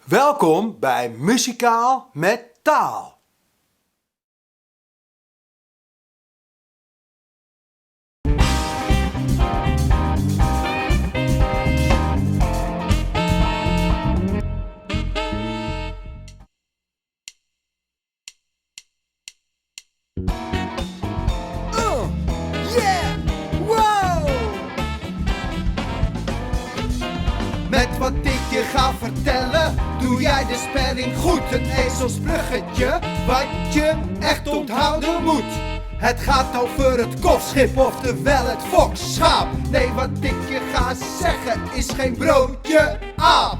Welkom bij Muzikaal met Taal. Met wat ik je ga vertellen, doe jij de spelling goed. Een ezelsbruggetje, wat je echt onthouden moet. Het gaat over het Kofschip, oftewel het FoKSCHaaP. Nee, wat ik je ga zeggen is geen broodje aap.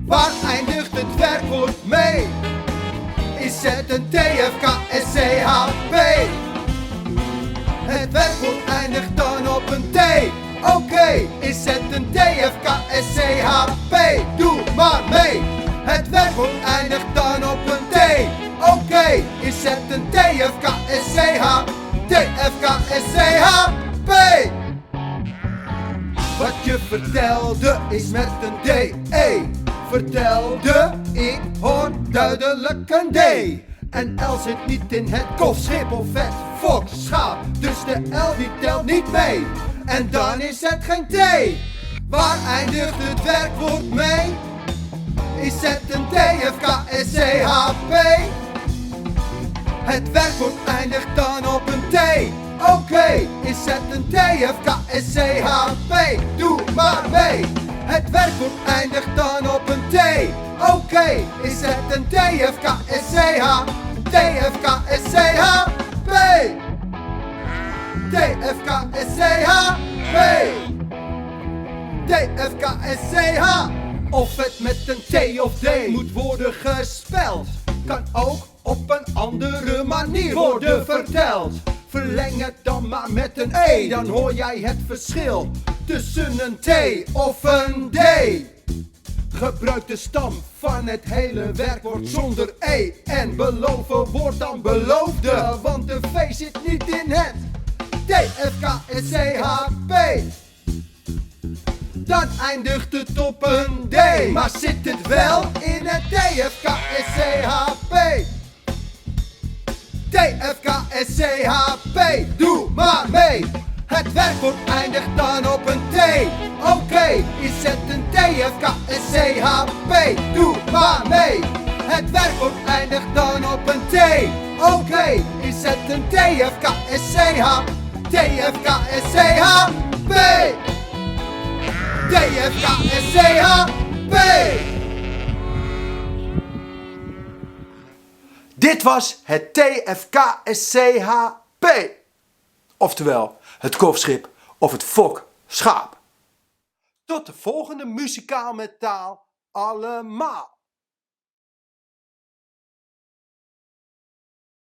Waar eindigt het werkwoord mee? Is het een TFKSCHP? Het werkwoord eindigt dan op een T. Oké, is het een TFKSCHP? Doe maar mee. Het werkwoord eindigt dan op een T. Oké, is het een TFKSCHaaP? TFKSCHP. Wat je vertelde is met een DE. Vertelde, ik hoor duidelijk een D. En L zit niet in het Kofschip of het FoKSCHaaP. Dus de L die telt niet mee. En dan is het geen T. Waar eindigt het werkwoord mee? Is het een TFKSCHP? Het werkwoord eindigt dan op een T. Oké, is het een TFKSCHP? Doe maar mee. Het werkwoord eindigt dan op een T. Oké, is het een TFKSCHP? TFKSCHP? TFKSCHP. TFKSCH. Of het met een T of D moet worden gespeld, kan ook op een andere manier worden verteld. Verleng het dan maar met een E, dan hoor jij het verschil tussen een T of een D. Gebruik de stam van het hele werkwoord zonder E. En beloven wordt dan beloofde, want de V zit niet in het TFKSCHP. Dan eindigt het op een D. Maar zit het wel in het TFKSCHP? TFKSCHP, doe maar mee. Het werkwoord eindigt dan op een T. Oké, is het een TFKSCHP? Doe maar mee. Het werkwoord eindigt dan op een T. Oké, is het een TFKSCHP? TFKSCHP. TFKSCHP. Dit was het TFKSCHaaP. Oftewel het Kofschip of het FoKSCHaaP. Tot de volgende Muzikaal met Taal allemaal.